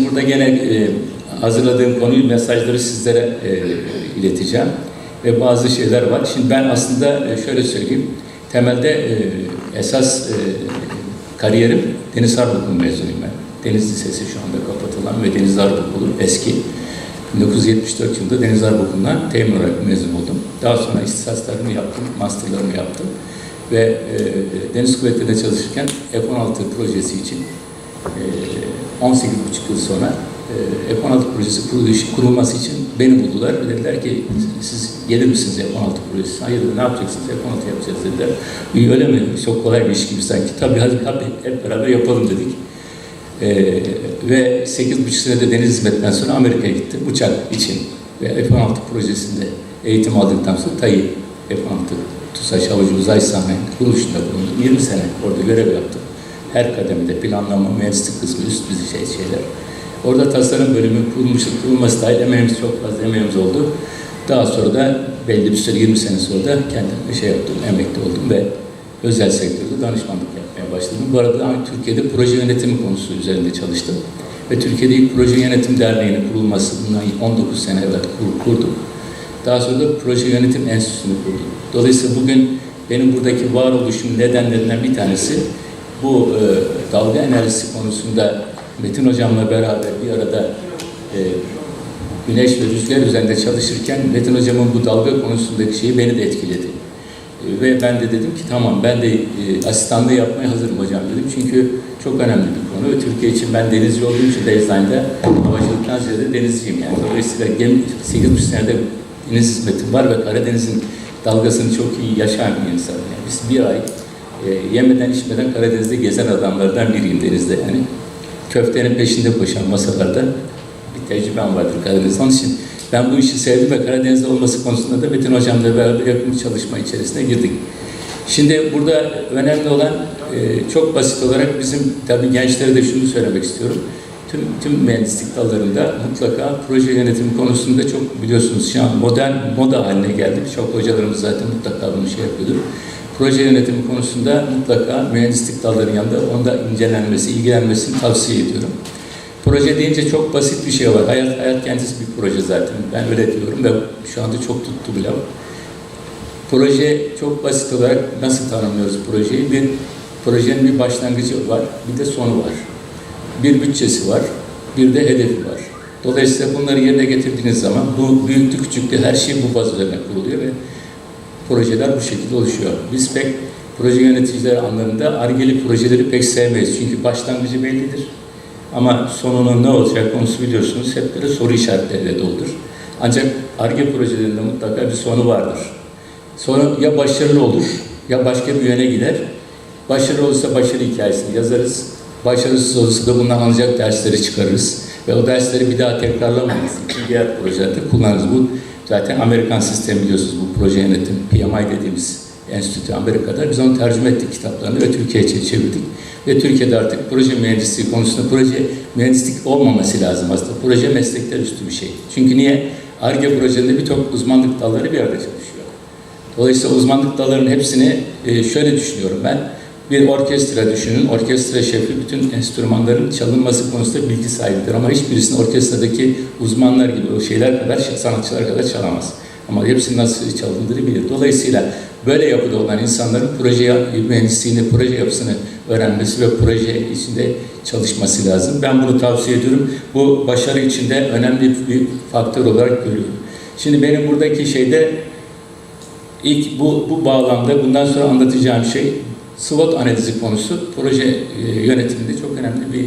Burada gene hazırladığım konuyu, mesajları sizlere ileteceğim ve bazı şeyler var. Şimdi ben aslında şöyle söyleyeyim, temelde esas kariyerim Deniz Harp Okulu mezunuyum ben. Deniz Lisesi şu anda kapatılan ve Deniz Harp Okulu eski. 1974 yılında Deniz Harp Okulu'ndan temin olarak mezun oldum. Daha sonra ihtisaslarımı yaptım, masterlarımı yaptım ve Deniz Kuvvetleri'nde çalışırken F-16 projesi için 18,5 yıl sonra F-16 projesi kurulması için beni buldular ve dediler ki siz gelir misiniz F-16 projesi? Hayır, ne yapacaksınız? F-16 yapacağız dediler. Öyle mi? Çok kolay bir iş gibi sanki. Tabii hep beraber yapalım dedik. Ve 8,5 senede deniz hizmetinden sonra Amerika'ya gittim uçak için ve F-16 projesinde eğitim aldıktan sonra TAİ F-16 TUSAŞ Havacı Uzay Sahne kuruluşunda bulundum. 20 sene orada görev yaptım. Her kademede planlama, mühendislik kısmı, üst düzey şeyler. Orada tasarım bölümü kurulması dahil çok fazla emeğimiz oldu. Daha sonra da belli bir süre 20 sene sonra da kendim emekli oldum ve özel sektörde danışmanlık yapmaya başladım. Bu arada Türkiye'de proje yönetimi konusu üzerinde çalıştım. Ve Türkiye'de ilk Proje Yönetim Derneği'nin kurulması, bundan 19 sene evvel kurduk. Daha sonra da Proje Yönetim Enstitüsü'nü kurduk. Dolayısıyla bugün benim buradaki varoluşum nedenlerinden bir tanesi bu dalga enerjisi konusunda Metin Hocam'la beraber bir arada güneş ve rüzgar üzerinde çalışırken Metin Hocam'ın bu dalga konusundaki şeyi beni de etkiledi. Ve ben de dedim ki tamam, ben de asistanlığı yapmaya hazırım hocam dedim. Çünkü çok önemli bir konu ve Türkiye için ben denizci olduğum için Dezline'da havacılıktan ziyade denizciyim yani. Dolayısıyla 8,5 senede deniz hizmetim var ve Karadeniz'in dalgasını çok iyi yaşayan bir insanım. Yani biz bir ay yemeden içmeden Karadeniz'de gezen adamlardan biriyim denizde yani. Köftenin peşinde koşan masalarda bir tecrübem vardır Karadeniz'de. Onun için ben bu işi sevdim ve Karadeniz'de olması konusunda da Metin Hocam'la beraber yakın bir çalışma içerisine girdik. Şimdi burada önemli olan çok basit olarak bizim tabii gençlere de şunu söylemek istiyorum. Tüm mühendislik dallarında mutlaka proje yönetimi konusunda çok biliyorsunuz şu an moda haline geldi. Çok hocalarımız zaten mutlaka bunu yapıyordur. Proje yönetimi konusunda mutlaka mühendislik dallarının yanında onda incelenmesi, ilgilenmesini tavsiye ediyorum. Proje deyince çok basit bir şey var. Hayat kendisi bir proje zaten. Ben öyle diyorum ve şu anda çok tuttu bile. Proje çok basit olarak nasıl tanımlıyoruz projeyi? Projenin bir başlangıcı var, bir de sonu var. Bir bütçesi var, bir de hedefi var. Dolayısıyla bunları yerine getirdiğiniz zaman bu büyüklü küçüklü her şey bu baz üzerine kuruluyor ve projeler bu şekilde oluşuyor. Biz pek proje yöneticileri anlamında Ar-Ge'li projeleri pek sevmeyiz. Çünkü başlangıcı bellidir. Ama sonunun ne olacak konusu biliyorsunuz. Hep böyle soru işaretleriyle doludur. Ancak Ar-Ge projelerinde mutlaka bir sonu vardır. Sonu ya başarılı olur ya başka bir yöne gider. Başarılı olursa başarı hikayesini yazarız. Başarısız olursa da bundan alacak dersleri çıkarırız. Ve o dersleri bir daha tekrarlamayız. Diğer projelerde kullanırız. Bu zaten Amerikan sistemi biliyorsunuz. Bu proje yönetim, PMI dediğimiz enstitü Amerika'da. Biz onu tercüme ettik kitaplarını ve Türkiye'ye çevirdik. Ve Türkiye'de artık proje mühendisliği konusunda proje mühendislik olmaması lazım aslında. Proje meslekler üstü bir şey. Çünkü niye? Ar-Ge projelerinde birçok uzmanlık dalları bir arada çalışıyor. Dolayısıyla uzmanlık dallarının hepsini şöyle düşünüyorum ben. Bir orkestra düşünün. Orkestra şefi bütün enstrümanların çalınması konusunda bilgi sahibidir. Ama hiçbirisini orkestradaki uzmanlar gibi o şeyler kadar, sanatçılar kadar çalamaz. Ama hepsinin nasıl çalındığını bilir. Dolayısıyla böyle yapıda olan insanların proje mühendisliğini, proje yapısını öğrenmesi ve proje içinde çalışması lazım. Ben bunu tavsiye ediyorum. Bu başarı içinde önemli bir faktör olarak görüyorum. Şimdi benim buradaki şeyde ilk bu bağlamda bundan sonra anlatacağım şey SWOT analizi konusu proje yönetiminde çok önemli bir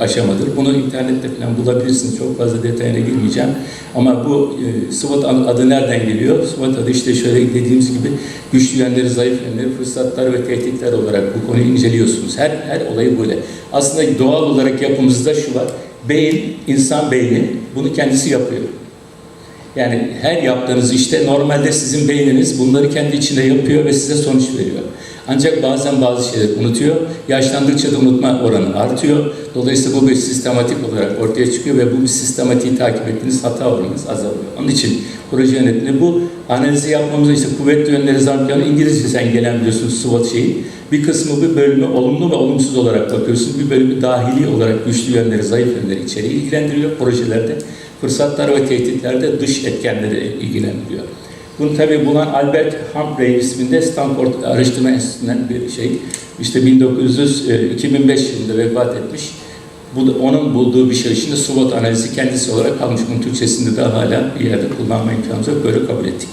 aşamadır. Bunu internette falan bulabilirsiniz. Çok fazla detayına girmeyeceğim. Ama bu SWOT adı nereden geliyor? SWOT adı işte şöyle dediğimiz gibi güçlü yönleri, zayıf yönleri, fırsatlar ve tehditler olarak bu konuyu inceliyorsunuz. Her olayı böyle. Aslında doğal olarak yapımızda şu var. Beyin, insan beyni bunu kendisi yapıyor. Yani her yaptığınız işte normalde sizin beyniniz bunları kendi içinde yapıyor ve size sonuç veriyor. Ancak bazen bazı şeyleri unutuyor. Yaşlandıkça da unutma oranı artıyor. Dolayısıyla bu bir sistematik olarak ortaya çıkıyor ve bu bir sistematiği takip ettiğiniz hata oranınız azalıyor. Onun için proje yönetiminde bu analizi yapmamızda işte kuvvetli yönleri, zayıf yönleri, İngilizceden gelen biliyorsunuz SWOT şeyi. Bir kısmı bir bölümü olumlu ve olumsuz olarak bakıyorsunuz. Bir bölümü dahili olarak güçlü yönleri, zayıf yönleri içeriği ilgilendiriyor projelerde. Fırsatlar ve tehditlerde dış etkenleri ilgilendiriyor. Bunu tabii bulan Albert Humphrey isminde Stanford Araştırma Enstitüsü'nden bir şey. İşte 2005 yılında vefat etmiş. Onun bulduğu bir şey için de SWOT analizi kendisi olarak kalmış. Bunun Türkçesinde de hala bir yerde kullanma imkanımız yok. Böyle kabul ettik.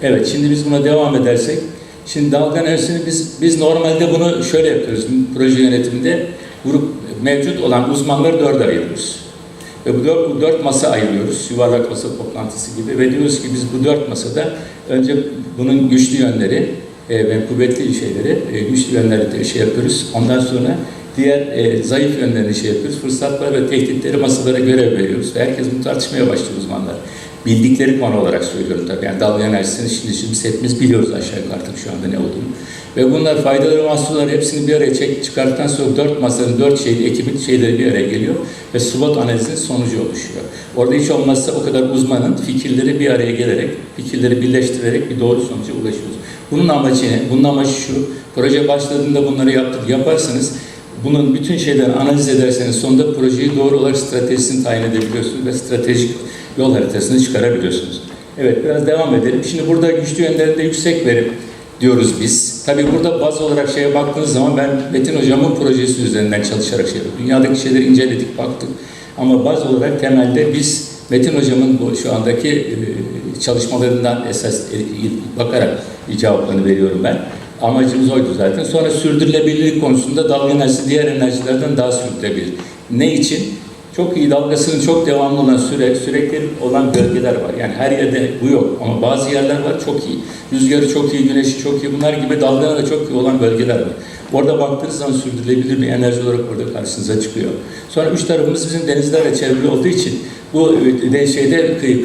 Evet, şimdi biz buna devam edersek. Şimdi dalga enerjisini biz normalde bunu şöyle yapıyoruz. Proje yönetiminde grup mevcut olan uzmanları 4'e ayırıyoruz. Ve bu dört masa ayırıyoruz. Yuvarlak masa toplantısı gibi. Ve diyoruz ki biz bu 4 masada önce bunun güçlü yönleri ve kuvvetli şeyleri, güçlü yönleri şey yapıyoruz. Ondan sonra diğer zayıf yönlerini şey yapıyoruz. Fırsatlar ve tehditleri masalara görev veriyoruz. Ve herkes bunu tartışmaya başlıyor uzmanlar. Bildikleri konu olarak söylüyorum tabii. Yani dalga enerjisini şimdi biz hepimiz biliyoruz aşağı yukarı artık şu anda ne olduğunu. Ve bunlar faydaları, mahsulları hepsini bir araya çıkarttıktan sonra 4 masanın 4 ekibin şeyleri bir araya geliyor ve SWOT analizinin sonucu oluşuyor. Orada hiç olmazsa o kadar uzmanın fikirleri bir araya gelerek, fikirleri birleştirerek bir doğru sonuca ulaşıyoruz. Bunun amacı ne? Bunun amacı şu, proje başladığında bunları yaparsanız, bunun bütün şeyleri analiz ederseniz sonunda projeyi doğru olarak stratejisini tayin edebiliyorsunuz ve stratejik yol haritasını çıkarabiliyorsunuz. Evet, biraz devam edelim. Şimdi burada güçlü yönlerinde yüksek verim diyoruz biz. Tabii burada baz olarak şeye baktığınız zaman ben Metin Hocam'ın projesi üzerinden çalışarak şey yapıyorum. Dünyadaki şeyleri inceledik, baktık. Ama baz olarak temelde biz Metin Hocam'ın bu şu andaki çalışmalarından esas bakarak cevaplarını veriyorum ben. Amacımız oydu zaten. Sonra sürdürülebilirlik konusunda dalga enerjisi diğer enerjilerden daha sürdürülebilir. Ne için? Çok iyi dalgasının çok devamlı olan sürekli olan bölgeler var. Yani her yerde bu yok ama bazı yerler var çok iyi. Rüzgarı çok iyi, güneşi çok iyi. Bunlar gibi dalgalara çok iyi olan bölgeler var. Orada baktığınız zaman sürdürülebilir bir enerji olarak orada karşınıza çıkıyor. Sonra üç tarafımız bizim denizlerle çevrili olduğu için bu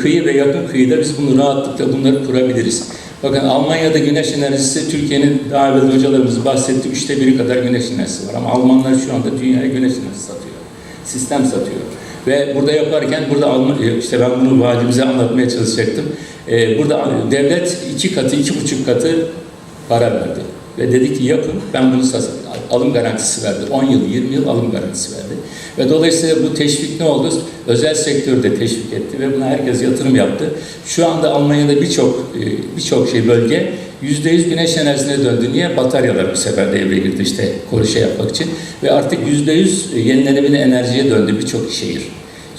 kıyı ve yakın kıyıda biz bunu rahatlıkla bunları kurabiliriz. Bakın Almanya'da güneş enerjisi Türkiye'nin daha evvel hocalarımız bahsetti 1/3 kadar güneş enerjisi var. Ama Almanlar şu anda dünyaya güneş enerjisi satıyor. Sistem satıyor. Ve burada yaparken işte ben bunu valimize anlatmaya çalışacaktım. Burada devlet 2 katı, 2,5 katı para verdi. Ve dedi ki yapın, ben bunu alım garantisi verdi. 10 yıl, 20 yıl alım garantisi verdi. Ve dolayısıyla bu teşvik ne oldu? Özel sektör de teşvik etti ve buna herkes yatırım yaptı. Şu anda Almanya'da birçok bölge %100 güneş enerjisine döndü. Niye? Bataryalar bu sefer devreye girdi işte yapmak için. Ve artık %100 yenilenebilir enerjiye döndü birçok şehir.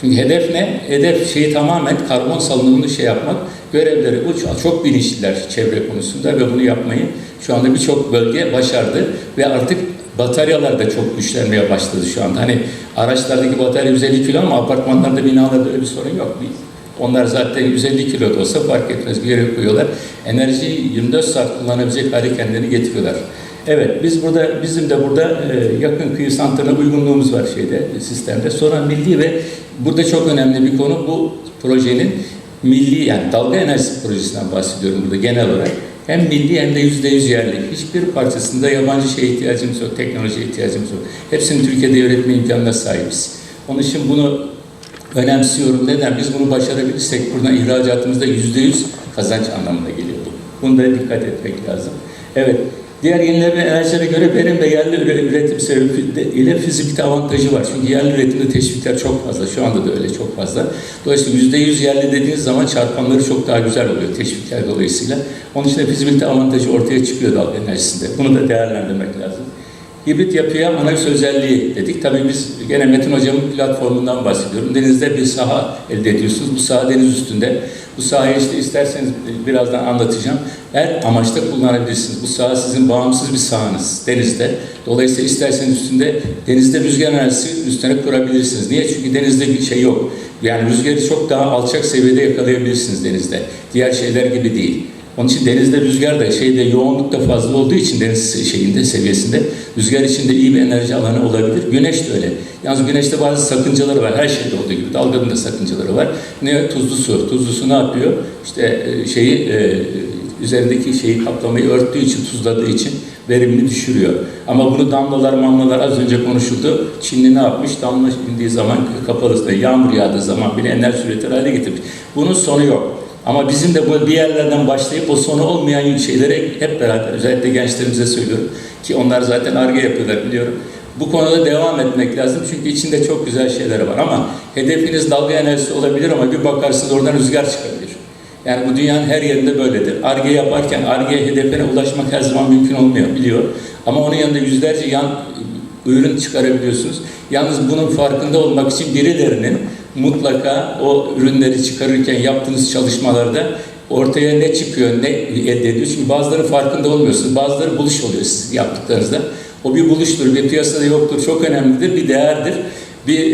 Çünkü hedef ne? Hedef tamamen karbon salınımını yapmak. Görevleri bu çok bilinçliler çevre konusunda ve bunu yapmayı şu anda birçok bölge başardı. Ve artık bataryalar da çok güçlenmeye başladı şu anda. Hani araçlardaki batarya 150 kilo ama apartmanlarda, binalarda öyle bir sorun yok. Onlar zaten 150 kilo da olsa fark etmez. Bir yere koyuyorlar. Enerjiyi 24 saat kullanabilecek hale kendilerini getiriyorlar. Evet, bizim de burada yakın kıyı santralına uygunluğumuz var sistemde. Sonra milli ve burada çok önemli bir konu bu projenin milli, yani dalga enerjisi projesinden bahsediyorum burada genel olarak. Hem milli hem de %100 yerli. Hiçbir parçasında yabancı ihtiyacımız yok, teknolojiye ihtiyacımız yok. Hepsini Türkiye'de üretme imkanına sahibiz. Onun için bunu önemsiyorum. Neden? Biz bunu başarabilirsek buradan ihracatımızda %100 kazanç anlamına geliyor. Bunda dikkat etmek lazım. Evet. Diğer yenilenebilir enerjilere göre verim ve yerli üretim sebebiyle fizikte avantajı var. Çünkü yerli üretimde teşvikler çok fazla. Şu anda da öyle çok fazla. Dolayısıyla %100 yerli dediğiniz zaman çarpanları çok daha güzel oluyor teşvikler dolayısıyla. Onun için de fizibilite avantajı ortaya çıkıyor dalga enerjisinde. Bunu da değerlendirmek lazım. Hibrit yapıya analiz özelliği dedik. Tabii biz gene Metin Hocam'ın platformundan bahsediyorum. Denizde bir saha elde ediyorsunuz. Bu saha deniz üstünde. Bu sahayı isterseniz birazdan anlatacağım. Her amaçta kullanabilirsiniz. Bu saha sizin bağımsız bir sahanız denizde. Dolayısıyla isterseniz denizde rüzgar enerjisi üstüne kurabilirsiniz. Niye? Çünkü denizde bir şey yok. Yani rüzgarı çok daha alçak seviyede yakalayabilirsiniz denizde. Diğer şeyler gibi değil. Onun için denizde rüzgar da yoğunluk da fazla olduğu için deniz seviyesinde rüzgar içinde iyi bir enerji alanı olabilir. Güneş de öyle. Yalnız güneşte bazı sakıncaları var. Her şeyde olduğu gibi. Dalganın da sakıncaları var. Ne? Tuzlu su. Tuzlu su ne yapıyor? İşte üzerindeki kaplamayı örttüğü için, tuzladığı için verimini düşürüyor. Ama bunu damlalar az önce konuşuldu. Çinli ne yapmış? Damla indiği zaman kapalı, yağmur yağdığı zaman bile enerji üretir hale getirmiş. Bunun sonu yok. Ama bizim de bu bir yerlerden başlayıp o sonu olmayan şeylere hep beraber, özellikle gençlerimize söylüyorum ki onlar zaten Ar-Ge yapıyorlar biliyorum. Bu konuda devam etmek lazım çünkü içinde çok güzel şeyler var ama hedefiniz dalga enerjisi olabilir ama bir bakarsınız oradan rüzgar çıkabilir. Yani bu dünyanın her yerinde böyledir. Ar-Ge yaparken Ar-Ge hedefine ulaşmak her zaman mümkün olmuyor biliyor. Ama onun yanında yüzlerce yan ürün çıkarabiliyorsunuz. Yalnız bunun farkında olmak için birilerinin mutlaka o ürünleri çıkarırken yaptığınız çalışmalarda ortaya ne çıkıyor, ne elde ediyor. Çünkü bazıları farkında olmuyorsunuz, bazıları buluş oluyor siz yaptıklarınızda. O bir buluştur, bir piyasada yoktur, çok önemlidir, bir değerdir, bir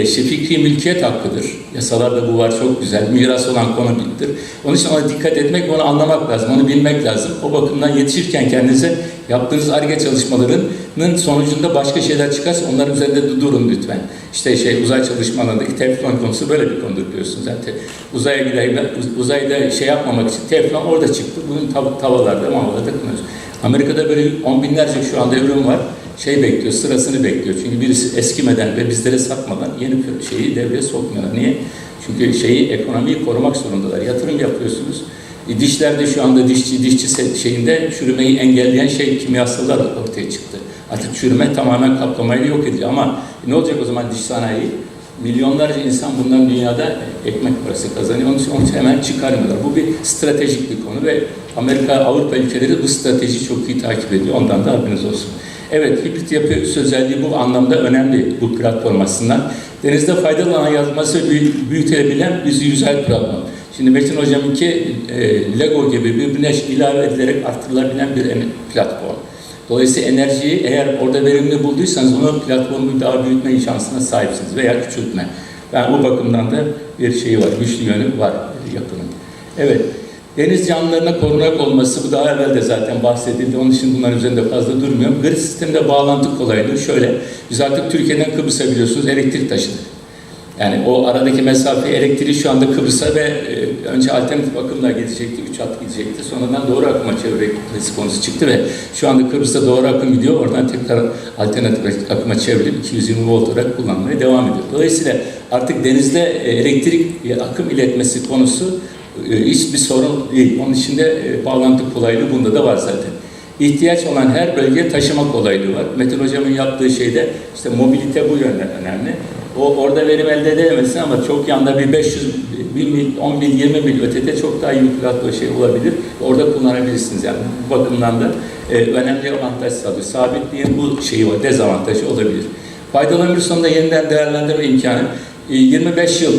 fikri mülkiyet hakkıdır. Yasalarda bu var, çok güzel. Miras olan konu bildir. Onun için ona dikkat etmek, onu anlamak lazım, onu bilmek lazım. O bakımdan yetişirken kendinize yaptığınız Ar-Ge çalışmalarının sonucunda başka şeyler çıkarsa onların üzerinde durun lütfen. İşte uzay çalışmalarındaki teflon konusu böyle bir konudur biliyorsunuz. Zaten uzayda yapmamak için teflon orada çıktı. Bunun tavallarda, mağazalarda kullanıyoruz. Amerika'da böyle on binlerce şu anda ürün var. Bekliyor, sırasını bekliyor. Çünkü birisi eskimeden ve bizlere satmadan yeni devreye sokmuyorlar. Niye? Çünkü ekonomiyi korumak zorundalar. Yatırım yapıyorsunuz. Dişlerde şu anda dişçi çürümeyi engelleyen kimyasallar ortaya çıktı. Artık çürüme tamamen kaplamayla yok ediliyor. Ama ne olacak o zaman diş sanayi? Milyonlarca insan bundan dünyada ekmek parası kazanıyor. Onun için hemen çıkarmıyorlar. Bu bir stratejik bir konu ve Amerika, Avrupa ülkeleri bu stratejiyi çok iyi takip ediyor. Ondan da haberiniz olsun. Evet, hibrit yapı özelliği bu anlamda önemli bu platform aslında. Denizde faydalı alan yazması büyütülebilen bir yüzey platform. Şimdi Metin Hocam'ınki Lego gibi birbirine ilave edilerek artırılabilen bir platform. Dolayısıyla enerjiyi eğer orada verimli bulduysanız onu platformu daha büyütme şansına sahipsiniz veya küçültme. Yani bu bakımdan da bir var, güçlü yönü var yapının. Evet. Deniz canlılarına korunak olması, bu daha evvel de zaten bahsedildi. Onun için bunların üzerinde fazla durmuyorum. Grid sisteminde bağlantı kolaylığı şöyle. Biz artık Türkiye'den Kıbrıs'a biliyorsunuz elektrik taşıdık. Yani o aradaki mesafe elektriği şu anda Kıbrıs'a ve önce alternatif akımla gidecekti, 3 hat gidecekti. Sonradan doğru akıma çevirmesi konusu çıktı ve şu anda Kıbrıs'ta doğru akım gidiyor. Oradan tekrar alternatif akıma çevrilip 220 volt olarak kullanmaya devam ediyor. Dolayısıyla artık denizde elektrik akım iletmesi konusu hiçbir sorun değil. Onun içinde bağlantı kolaylığı bunda da var zaten. İhtiyaç olan her bölgeye taşıma kolaylığı var. Metin Hocam'ın yaptığı şeyde mobilite bu yönden önemli. Orada verim elde edemezsin ama çok yanda bir 500, 1 mil, 10 mil, 20 mil ötede çok daha iyi bir platform olabilir. Orada kullanabilirsiniz yani. Bu bakımdan da önemli avantaj sağlıyor. Sabitliğin bu var, dezavantajı olabilir. Faydalı ömür sonunda yeniden değerlendirme imkanı. 25 yıl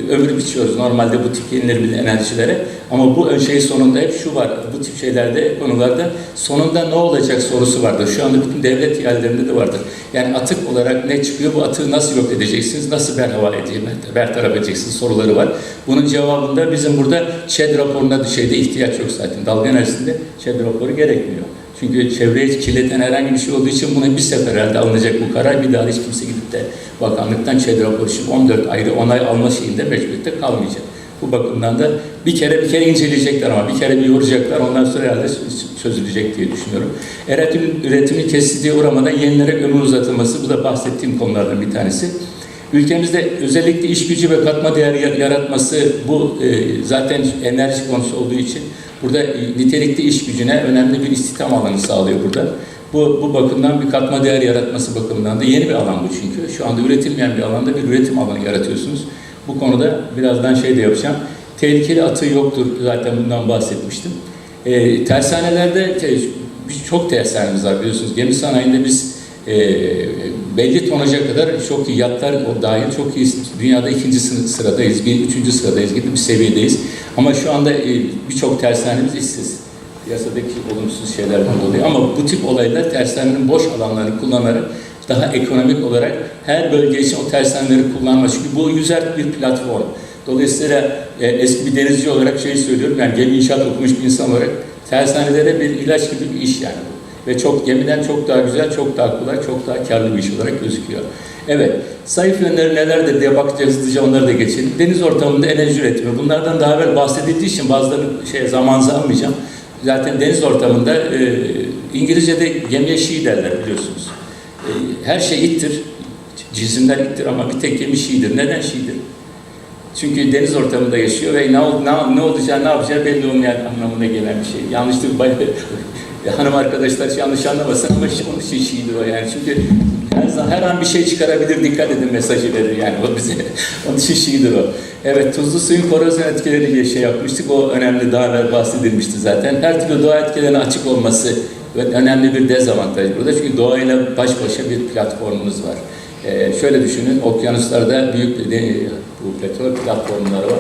ömür biçiyoruz normalde bu tip yenilenebilir enerjilere. Ama bu sonunda hep şu var, bu tip konularda sonunda ne olacak sorusu vardır. Şu anda bütün devlet ihalelerinde de vardır. Yani atık olarak ne çıkıyor, bu atığı nasıl yok edeceksiniz, nasıl bertaraf edeceksiniz soruları var. Bunun cevabında bizim burada ÇED raporuna ihtiyaç yok zaten. Dalga enerjisinde ÇED raporu gerekmiyor. Çünkü çevreyi kirleten herhangi bir şey olduğu için buna bir sefer herhalde alınacak bu karar. Bir daha hiç kimse gidip de bakanlıktan ÇED raporu için 14 ayrı onay alma şeyinde mecburiyette kalmayacak. Bu bakımdan da bir kere inceleyecekler ama bir kere bir yoracaklar. Ondan sonra herhalde çözülecek diye düşünüyorum. Üretimin kesintiye uğramadan yenilerek ömür uzatılması, bu da bahsettiğim konulardan bir tanesi. Ülkemizde özellikle iş gücü ve katma değer yaratması, bu zaten enerji konusu olduğu için burada nitelikli iş gücüne önemli bir istihdam alanı sağlıyor burada. Bu bakımdan bir katma değer yaratması bakımından da yeni bir alan bu çünkü. Şu anda üretilmeyen bir alanda bir üretim alanı yaratıyorsunuz. Bu konuda birazdan de yapacağım. Tehlikeli atığı yoktur, zaten bundan bahsetmiştim. Tersanelerde çok tersanemiz var biliyorsunuz. Gemi sanayinde biz belli tonaja kadar çok iyi yatlar dahil çok iyi, dünyada 2. sıradayız, 3. sıradayız gibi bir seviyedeyiz. Ama şu anda birçok tersanemiz işsiz. Piyasadaki olumsuz şeylerden dolayı. Ama bu tip olaylar tersanenin boş alanlarını kullanarak daha ekonomik olarak her bölge için o tersaneleri kullanma. Çünkü bu yüzer bir platform. Dolayısıyla eski bir denizci olarak şeyi söylüyorum, yani gemi inşaat okumuş bir insan olarak tersanelere bir ilaç gibi bir iş yani bu. Ve çok gemiden çok daha güzel, çok daha kolay, çok daha karlı bir iş olarak gözüküyor. Evet, zayıf yönleri nelerdir diye bakacağız, hızlıca onları da geçelim. Deniz ortamında enerji üretimi. Bunlardan daha evvel bahsedildiği için bazılarını zamanınızı almayacağım. Zaten deniz ortamında İngilizce'de gemiye she derler biliyorsunuz. Her şey ittir, cisimler ittir ama bir tek gemi she'dir. Neden she'dir? Çünkü deniz ortamında yaşıyor ve ne olacağı, ne yapacağı belli olmayan anlamına gelen bir şey. Yanlışlık hanım arkadaşlar yanlış anlamasın ama onun için she'dir o yani. Çünkü her an bir şey çıkarabilir, dikkat edin mesajı verir yani o bize. Onun için she'dir o. Evet, tuzlu suyun korozyon etkileri diye şey yapmıştık. O önemli, daha evvel bahsedilmişti zaten. Her türlü doğa etkilerine açık olması önemli bir dezavantaj burada. Çünkü doğayla baş başa bir platformumuz var. Şöyle düşünün, okyanuslarda büyük bu petrol platformları var.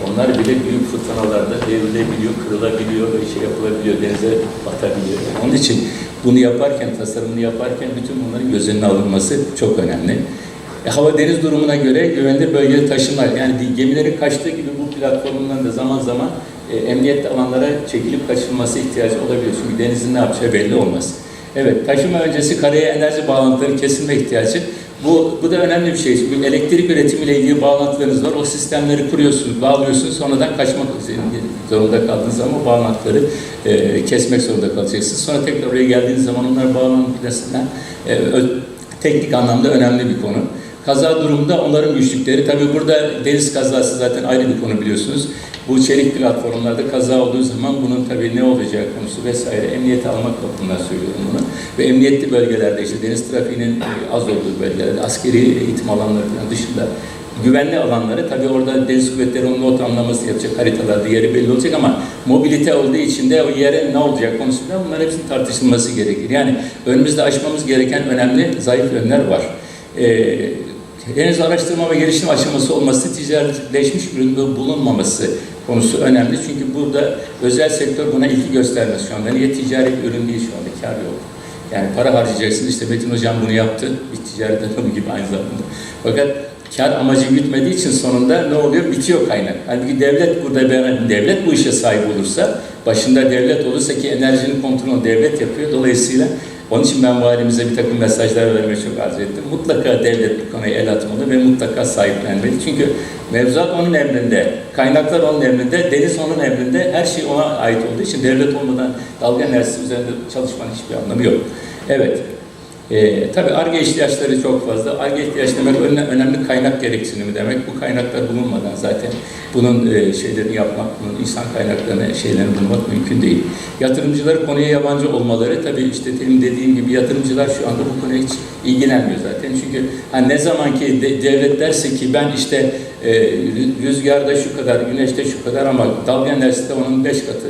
Onlar bile büyük fırtınalarda devrilebiliyor, kırılabiliyor ve şey yapılabiliyor, denize batabiliyor. Onun için bunu yaparken, tasarımını yaparken bütün bunların göz önüne alınması çok önemli. Hava deniz durumuna göre güvenli bölgede taşıma, yani gemilerin kaçtığı gibi bu platformdan da zaman zaman emniyetli alanlara çekilip kaçırılması ihtiyacı olabiliyor. Çünkü denizin ne yapacağı belli olmaz. Evet, taşıma öncesi karaya enerji bağlantıları kesilme ihtiyacı. Bu da önemli bir şey. Çünkü elektrik üretimiyle ilgili bağlantılarınız var. O sistemleri kuruyorsunuz, bağlıyorsunuz. Sonradan kaçmak zorunda kaldığınız zaman o bağlantıları kesmek zorunda kalacaksınız. Sonra tekrar oraya geldiğiniz zaman onlar bağlantılarından teknik anlamda önemli bir konu. Kaza durumunda onların güçlükleri. Tabii burada deniz kazası zaten ayrı bir konu biliyorsunuz. Bu çelik platformlarda kaza olduğu zaman bunun tabii ne olacağı konusu vesaire emniyete almak bakımından söylüyorum bunu. Ve emniyetli bölgelerde işte deniz trafiğinin az olduğu bölgelerde askeri eğitim alanları dışında güvenli alanları tabii orada deniz kuvvetleri onun not anlaması yapacak, haritalarda yeri belli olacak ama mobilite olduğu için de o yere ne olacak konusunda bunların hepsinin tartışılması gerekir. Yani önümüzde aşmamız gereken önemli zayıf yönler var. Henüz araştırma ve gelişim aşaması olması, ticaretleşmiş ürünün bulunmaması konusu önemli. Çünkü burada özel sektör buna ilgi göstermez şu anda. Niye ticari bir ürün değil şu anda, kar yok. Yani para harcayacaksınız, işte Metin Hocam bunu yaptı, bir ticaret adamı gibi aynı zamanda. Fakat kar amacı gütmediği için sonunda ne oluyor? Bitiyor kaynak. Halbuki devlet burada, devlet bu işe sahip olursa, başında devlet olursa ki enerjinin kontrolünü devlet yapıyor. Dolayısıyla onun için ben valimize bir takım mesajlar vermeye çok arzu ettim. Mutlaka devlet bu konuya el atmalı ve mutlaka sahiplenmeli. Çünkü mevzuat onun emrinde, kaynaklar onun emrinde, deniz onun emrinde, her şey ona ait olduğu için devlet olmadan Dalga Enerjisi üzerinde çalışmanın hiçbir anlamı yok. Evet. Tabii Ar-Ge ihtiyaçları çok fazla. Ar-Ge ihtiyaç demek önemli kaynak gereksinimi demek. Bu kaynaklar bulunmadan zaten bunun şeylerini yapmak, bunun insan kaynaklarını şeylerini bulmak mümkün değil. Yatırımcılar konuya yabancı olmaları, tabii işte benim dediğim gibi yatırımcılar şu anda bu konuya hiç ilgilenmiyor zaten. Çünkü ne zaman ki devlet derse ki ben işte rüzgarda şu kadar, güneşte şu kadar ama dalga enerjisinde onun 5 katı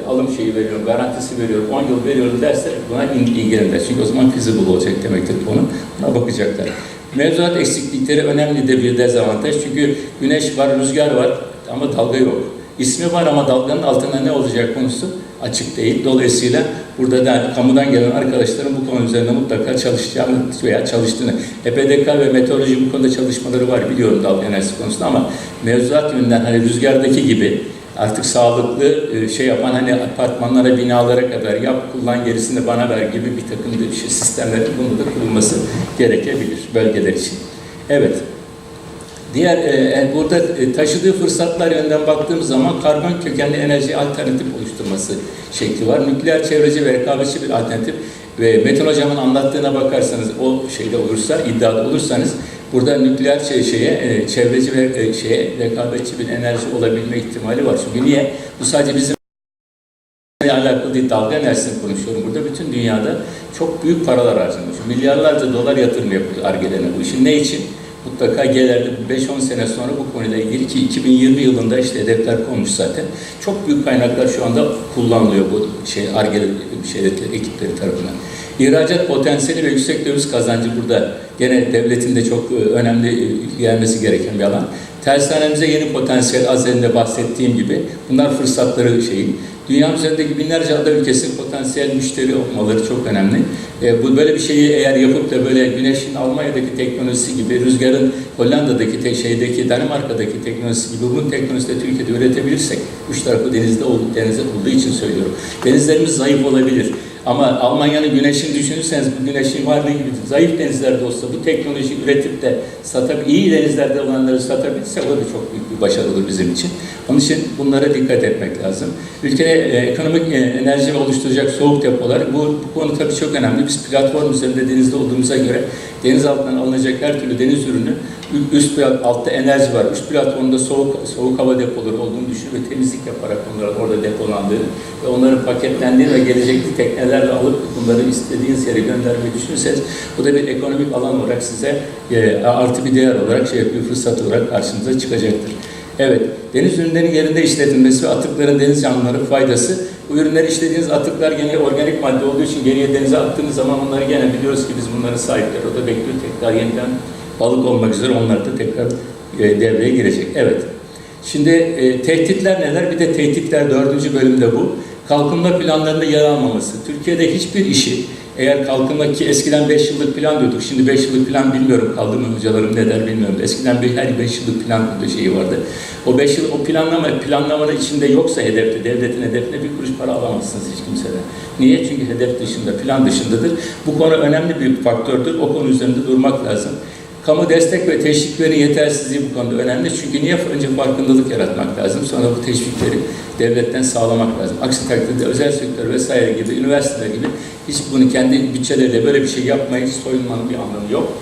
alım şeyi veriyorum, garantisi veriyorum, 10 yıl veriyorum derse buna ilgilenirler. Çünkü o zaman feasible olacak demektir konu. Buna bakacaklar. Mevzuat eksiklikleri önemli de bir dezavantaj. Çünkü güneş var, rüzgar var ama dalga yok. İsmi var ama dalganın altında ne olacak konusu açık değil. Dolayısıyla burada da kamudan gelen arkadaşların bu konu üzerinde mutlaka çalışacağını veya çalıştığını, EPDK ve meteoroloji bu konuda çalışmaları var biliyorum dalga enerjisi konusunda ama mevzuat yönünden hani rüzgardaki gibi artık sağlıklı şey yapan hani apartmanlara, binalara kadar yap, kullan gerisini bana ver gibi bir takım sistemlerin bunda da kurulması gerekebilir bölgeler için. Evet. Diğer burada taşıdığı fırsatlar yönden baktığımız zaman karbon kökenli enerji alternatif oluşturması şekli var. Nükleer çevreci ve rekabetçi bir alternatif ve Metin Hocam'ın anlattığına bakarsanız o şeyde olursa, iddiada olursanız burada nükleer çevreci ve rekabetçi bir enerji olabilme ihtimali var. Çünkü niye? Bu sadece bizim alakalı değil, dalga enerjisini konuşuyorum. Burada bütün dünyada çok büyük paralar harcanmış. Milyarlarca dolar yatırım yapılıyor Ar-Ge'lerine bu işin. Ne için? Mutlaka gelirdi 5-10 sene sonra bu konuyla ilgili ki 2020 yılında işte hedefler konmuş zaten. Çok büyük kaynaklar şu anda kullanılıyor bu Ar-Ge ekipleri tarafından. İhracat potansiyeli ve yüksek döviz kazancı burada gene devletin de çok önemli ilgilenmesi gereken bir alan. Tersanemize yeni potansiyel, az önce bahsettiğim gibi. Bunlar fırsatları şeyi. Dünya üzerindeki binlerce ada ülkesinin potansiyel müşteri olmaları çok önemli. Bu böyle bir şeyi eğer yapıp da böyle güneşin Almanya'daki teknolojisi gibi, rüzgarın Hollanda'daki, Danimarka'daki teknolojisi gibi bunun teknolojisi de Türkiye'de üretebilirsek, üç tarafı denizde olduğu için söylüyorum. Denizlerimiz zayıf olabilir. Ama Almanya'nın güneşini düşünürseniz, bu güneşin varlığı gibi zayıf denizlerde olsa bu teknolojiyi üretip de iyi denizlerde olanları satabilirse o da çok büyük bir başarı olur bizim için. Onun için bunlara dikkat etmek lazım. Ülkede ekonomik enerji oluşturacak soğuk depolar, bu konu tabii çok önemli. Biz platform üzerinde denizde olduğumuza göre deniz altından alınacak her türlü deniz ürünü, altta enerji var. Üst platformda soğuk hava depoları olduğunu düşün ve temizlik yaparak onların orada depolandığını ve onların paketlendiği ve gelecekte teknelerle alıp bunları istediğiniz yere göndermeyi düşünürseniz bu da bir ekonomik alan olarak size artı bir değer olarak bir fırsat olarak karşınıza çıkacaktır. Evet, deniz ürünlerinin yerinde işletilmesi ve atıkların deniz canlıları faydası. Bu ürünleri işlediğiniz atıklar gene organik madde olduğu için geriye denize attığınız zaman onları gene biliyoruz ki biz bunların sahipleri. O da bekliyor tekrar yeniden balık olmak üzere onlar da tekrar devreye girecek. Evet. Şimdi tehditler neler? Bir de tehditler 4. bölümde bu. Kalkınma planlarında yer almaması. Türkiye'de hiçbir işi eğer kalkınma ki eskiden 5 yıllık plan diyorduk. Şimdi 5 yıllık plan bilmiyorum kaldı mı hocalarım ne der bilmiyorum. Eskiden her 5 yıllık plan şeyi vardı. O 5 yıl o planlamanın içinde yoksa devletin hedefine bir kuruş para alamazsınız hiç kimseden. Niye? Çünkü hedef dışında, plan dışındadır. Bu konu önemli bir faktördür. O konu üzerinde durmak lazım. Kamu destek ve teşviklerin yetersizliği bu konuda önemli. Çünkü niye? Önce farkındalık yaratmak lazım. Sonra bu teşvikleri devletten sağlamak lazım. Aksi takdirde özel sektör vesaire gibi, üniversiteler gibi hiç bunu kendi bütçeleriyle böyle bir şey yapmayı soyunmanın bir anlamı yok.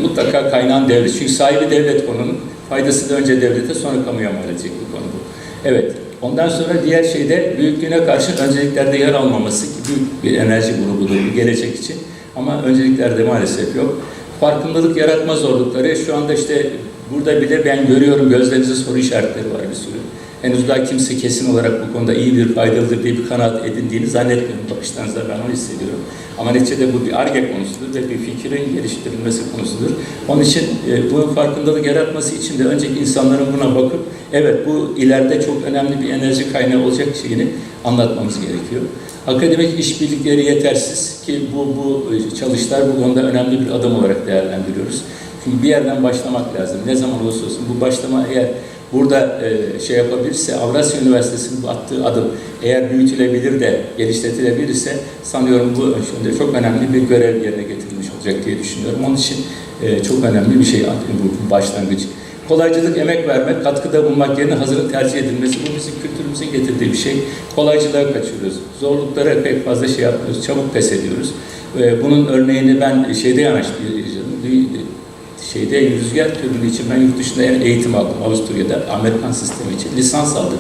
Mutlaka kaynağın devlet. Çünkü sahibi devlet konunun. Faydası da önce devlete sonra kamuya mal edecek bir konu bu. Evet. Ondan sonra diğer şeyde büyüklüğüne karşı önceliklerde yer almaması ki büyük bir enerji grubudur gelecek için. Ama önceliklerde maalesef yok. Farkındalık yaratma zorlukları şu anda işte burada bile ben görüyorum gözlerinizde soru işaretleri var bir sürü. Henüz daha kimse kesin olarak bu konuda iyi bir faydalıdır diye bir kanaat edindiğini zannetmiyorum. Bakışlarınızda ben onu hissediyorum. Ama neticede bu bir Ar-Ge konusudur ve bir fikrin geliştirilmesi konusudur. Onun için bu farkındalık yaratması için de önceki insanların buna bakıp evet bu ileride çok önemli bir enerji kaynağı olacak şeyini anlatmamız gerekiyor. Akademik işbirlikleri yetersiz ki bu çalıştay bu konuda önemli bir adım olarak değerlendiriyoruz. Çünkü bir yerden başlamak lazım. Ne zaman olursa olsun bu başlama eğer burada yapabilirse, Avrasya Üniversitesi'nin attığı adım eğer büyütülebilir de geliştirilebilirse sanıyorum bu önce çok önemli bir görev yerine getirilmiş olacak diye düşünüyorum. Onun için çok önemli bir şey bu başlangıç. Kolaycılık, emek vermek, katkıda bulunmak yerine hazırın tercih edilmesi bu bizim kültürümüzün getirdiği bir şey. Kolaycılığa kaçıyoruz. Zorluklara pek fazla şey yapmıyoruz. Çabuk pes ediyoruz. Bunun örneğini ben rüzgar türbini için ben yurt dışında eğitim aldım Avusturya'da Amerikan sistemi için lisans aldım.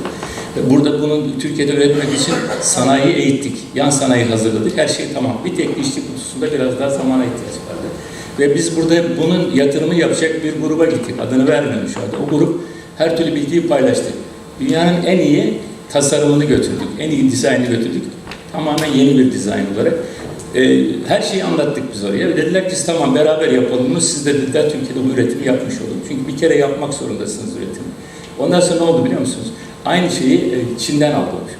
Burada bunun Türkiye'de üretmek için sanayi eğittik. Yan sanayi hazırladık. Her şey tamam. Bir tek işçi hususunda biraz daha zamana ihtiyaç vardı. Ve biz burada bunun yatırımı yapacak bir gruba gittik. Adını vermiyorum şu anda. O grup her türlü bilgiyi paylaştı. Dünyanın en iyi tasarımını götürdük. En iyi dizaynını götürdük. Tamamen yeni bir dizayn olarak. Her şeyi anlattık biz oraya. Ve dediler ki tamam beraber yapalım bunu. Siz de dediler Türkiye'de bu üretimi yapmış olun. Çünkü bir kere yapmak zorundasınız üretimi. Ondan sonra ne oldu biliyor musunuz? Aynı şeyi Çin'den aldık.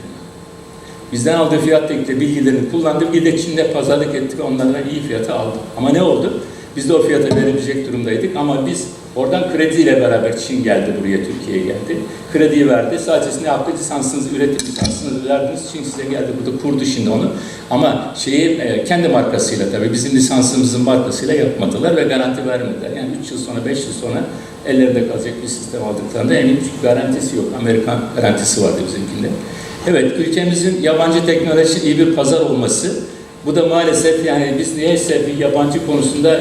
Bizden aldığı fiyatla ilgili bilgilerini kullandık. Bir de Çin'de pazarlık ettik ve onlardan iyi fiyata aldık. Ama ne oldu? Biz de o fiyata verebilecek durumdaydık ama biz oradan krediyle beraber Çin geldi buraya, Türkiye'ye geldi. Krediyi verdi. Sadece ne yaptı? Lisansınızı, üretim lisansınızı verdiniz. Çin size geldi burada kurdu şimdi onu. Ama kendi markasıyla tabii bizim lisansımızın markasıyla yapmadılar ve garanti vermediler. Yani 3 yıl sonra, 5 yıl sonra ellerinde kalacak bir sistem aldıklarında en büyük garantisi yok. Amerikan garantisi vardı bizimkinde. Evet, ülkemizin yabancı teknoloji iyi bir pazar olması. Bu da maalesef yani biz niyeyse bir yabancı konusunda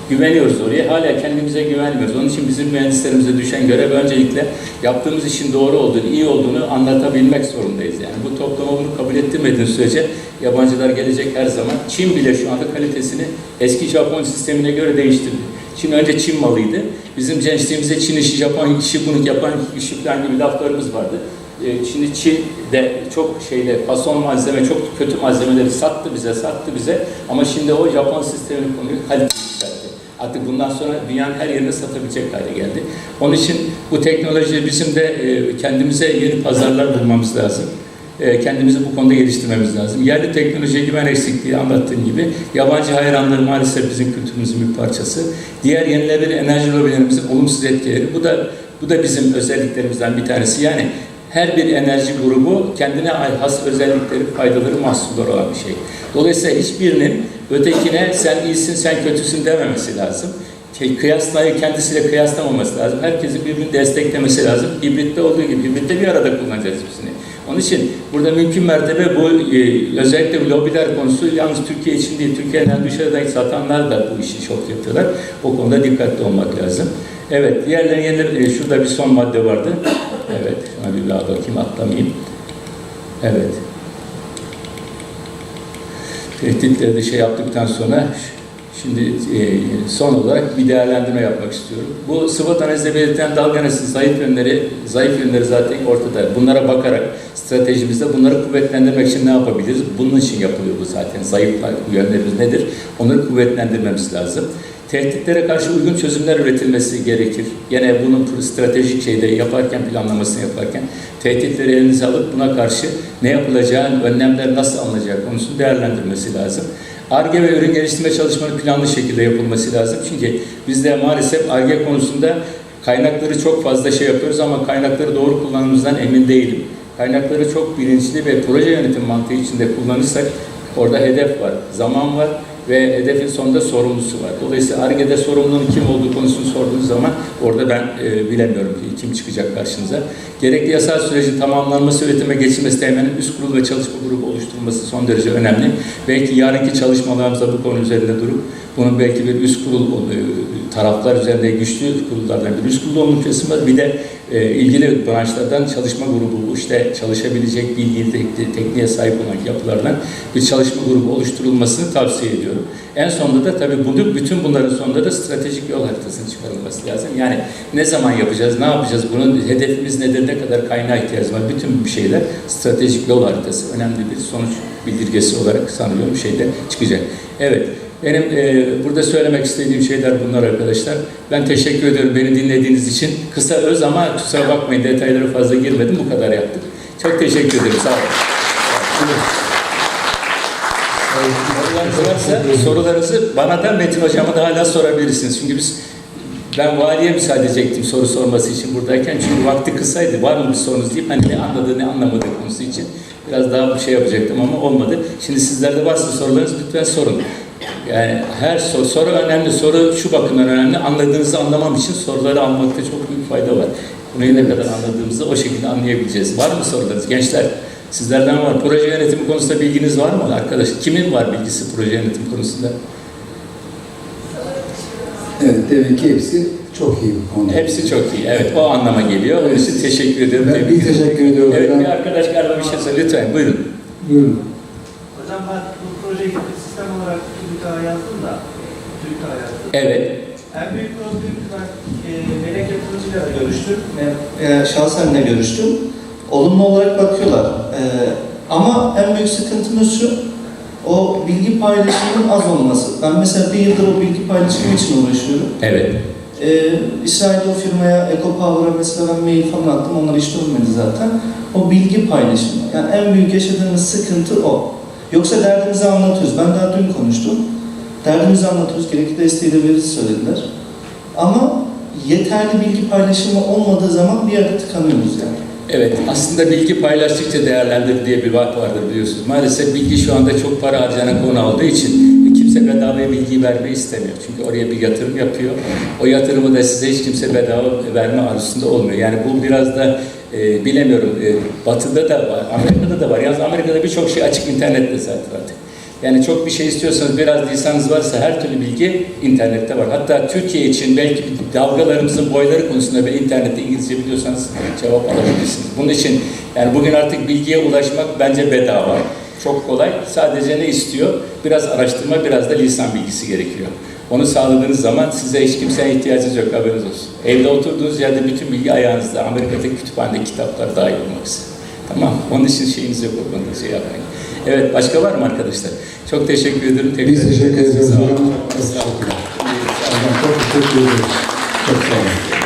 güveniyoruz oraya. Hala kendimize güvenmiyoruz. Onun için bizim mühendislerimize düşen görev öncelikle yaptığımız işin doğru olduğunu, iyi olduğunu anlatabilmek zorundayız. Yani bu topluma bunu kabul ettirmediğiniz sürece yabancılar gelecek her zaman. Çin bile şu anda kalitesini eski Japon sistemine göre değiştirdi. Çin önce Çin malıydı. Bizim gençliğimizde Çin işi, Japon işi, bunu yapan işi falan gibi laflarımız vardı. Şimdi Çin de çok fason malzeme, çok kötü malzemeleri sattı bize ama şimdi o Japon sistemini konuyor, kalite yükseltti. Artık bundan sonra dünyanın her yerine satabilecek hale geldi. Onun için bu teknoloji bizim de kendimize yeni pazarlar bulmamız lazım. Kendimizi bu konuda geliştirmemiz lazım. Yerli teknolojiye güven eksikliği anlattığım gibi yabancı hayranlığı maalesef bizim kültürümüzün bir parçası. Diğer yenilenebilir enerji lobilerimizin olumsuz etkileri. Bu da bizim özelliklerimizden bir tanesi. Yani her bir enerji grubu kendine has özellikleri, faydaları, mahsulları olan bir şey. Dolayısıyla hiçbirinin ötekine sen iyisin, sen kötüsün dememesi lazım. Kendisiyle kıyaslamaması lazım. Herkesin birbirini desteklemesi lazım. Hibritte olduğu gibi, hibritte bir arada kullanacağız hepsini. Onun için burada mümkün mertebe bu özellikle bu lobiler konusu yalnız Türkiye için değil, Türkiye'den dışarıdan satanlar da bu işi çok yapıyorlar. O konuda dikkatli olmak lazım. Evet, diğerlerinin şurada bir son madde vardı. Evet, şuna bir daha bakayım, atlamayayım. Evet. Tehditleri de yaptıktan sonra şimdi son olarak bir değerlendirme yapmak istiyorum. Bu SWOT analizde belirtilen dalga analizinin zayıf yönleri zaten ortada. Bunlara bakarak stratejimizde bunları kuvvetlendirmek için ne yapabiliriz? Bunun için yapılıyor bu zaten. Zayıf yönlerimiz nedir? Onları kuvvetlendirmemiz lazım. Tehditlere karşı uygun çözümler üretilmesi gerekir. Yine bunun stratejik planlamasını yaparken tehditleri elinize alıp buna karşı ne yapılacağı, önlemler nasıl alınacağı konusunu değerlendirmesi lazım. Ar-Ge ve ürün geliştirme çalışmaları planlı şekilde yapılması lazım. Çünkü bizde maalesef Ar-Ge konusunda kaynakları çok fazla yapıyoruz ama kaynakları doğru kullandığımızdan emin değilim. Kaynakları çok bilinçli ve proje yönetim mantığı içinde kullanırsak orada hedef var, zaman var ve hedefin sonunda sorumlusu var. Dolayısıyla Ar-Ge'de sorumlunun kim olduğu konusunu sorduğunuz zaman orada ben bilemiyorum ki kim çıkacak karşınıza. Gerekli yasal sürecin tamamlanması, üretime geçilmesi temelinin üst kurul ve çalışma grubu oluşturulması son derece önemli. Belki yarınki çalışmalarımızda bu konu üzerinde durup bunun belki bir üst kurul taraflar üzerinde güçlü kurullardan bir üst kurul olması var. Bir de ilgili branşlardan çalışma grubu, çalışabilecek bilgi, tekniğe sahip olan yapılardan bir çalışma grubu oluşturulmasını tavsiye ediyorum. En sonunda da tabii bütün bunların sonunda da stratejik yol haritasının çıkarılması lazım. Yani ne zaman yapacağız, ne yapacağız, bunun hedefimiz nedir, ne kadar kaynağa ihtiyacımız var, bütün bir şeyler stratejik yol haritası önemli bir sonuç bildirgesi olarak sanıyorum çıkacak. Evet. Benim burada söylemek istediğim şeyler bunlar arkadaşlar. Ben teşekkür ediyorum beni dinlediğiniz için. Kısa öz ama kusura bakmayın detaylara fazla girmedim. Bu kadar yaptık. Çok teşekkür ederim. Sağ olun. Sorularınız varsa sorularınızı bana da Metin Hocam'a da hala sorabilirsiniz. Çünkü ben valiye müsaade edecektim soru sorması için buradayken. Çünkü vakti kısaydı. Var mı bir sorunuz deyip hani ne anladığı ne anlamadığı konusu için biraz daha bir yapacaktım ama olmadı. Şimdi sizlerde varsa sorularınız lütfen sorun. Yani her soru önemli. Soru şu bakımdan önemli. Anladığınızı anlamam için soruları almakta çok büyük fayda var. Konuyu ne kadar anladığımızı o şekilde anlayabileceğiz. Var mı sorularınız? Gençler, sizlerden var. Proje yönetimi konusunda bilginiz var mı arkadaş? Kimin var bilgisi proje yönetimi konusunda? Evet, demek ki hepsi çok iyi bu konuda. Hepsi çok iyi. Evet, o anlama geliyor. Onun için teşekkür ederim. Ben bir teşekkür ediyorum. Evet, bir arkadaş galiba bir şey söyledi. Lütfen, buyurun. Buyurun. Hocam ben bu projeyi sistem olarak TÜBİTAK'a yazdım da, TÜBİTAK'a yazdım. Evet. En büyük problem ben melek yatırımcıyla da görüştüm, şahsen de görüştüm. Olumlu olarak bakıyorlar. Ama en büyük sıkıntımız şu, o bilgi paylaşımının az olması. Ben mesela bir yıldır o bilgi paylaşımı için uğraşıyorum. Evet. İsrail'de o firmaya, EcoPower'a mesela ben mail falan attım, onlar hiç olmadı zaten. O bilgi paylaşımı. Yani en büyük yaşadığımız sıkıntı o. Yoksa derdimizi anlatıyoruz. Ben daha dün konuştum. Derdimizi anlatıyoruz. Gerekli desteği de veririz söylediler. Ama yeterli bilgi paylaşımı olmadığı zaman bir yerde tıkanıyoruz yani. Evet, aslında bilgi paylaştıkça değerlendir diye bir vaat vardır biliyorsunuz. Maalesef bilgi şu anda çok para harcanan konu olduğu için kimse bedavaya bilgi vermeyi istemiyor. Çünkü oraya bir yatırım yapıyor. O yatırımı da size hiç kimse bedava verme arzusunda olmuyor. Yani bu biraz da bilemiyorum, Batı'da da var, Amerika'da da var. Yalnız Amerika'da birçok şey açık internette zaten artık. Yani çok bir şey istiyorsanız, biraz lisanınız varsa her türlü bilgi internette var. Hatta Türkiye için belki dalgalarımızın boyları konusunda ve internette İngilizce biliyorsanız cevap alabilirsiniz. Bunun için yani bugün artık bilgiye ulaşmak bence bedava. Çok kolay. Sadece ne istiyor? Biraz araştırma, biraz da lisan bilgisi gerekiyor. Onu sağladığınız zaman size hiç kimseye ihtiyacınız yok, haberiniz olsun. Evde oturduğunuz yerde bütün bilgi ayağınızda. Amerika'daki kütüphanedeki kitaplar dahil olmak üzere. Tamam. Onun için şeyiniz yok, o konuda şey yapmayın. Evet, başka var mı arkadaşlar? Çok teşekkür ederim. Biz teşekkür ederiz. Sağ olun. Teşekkür ederim. Çok sağ olun.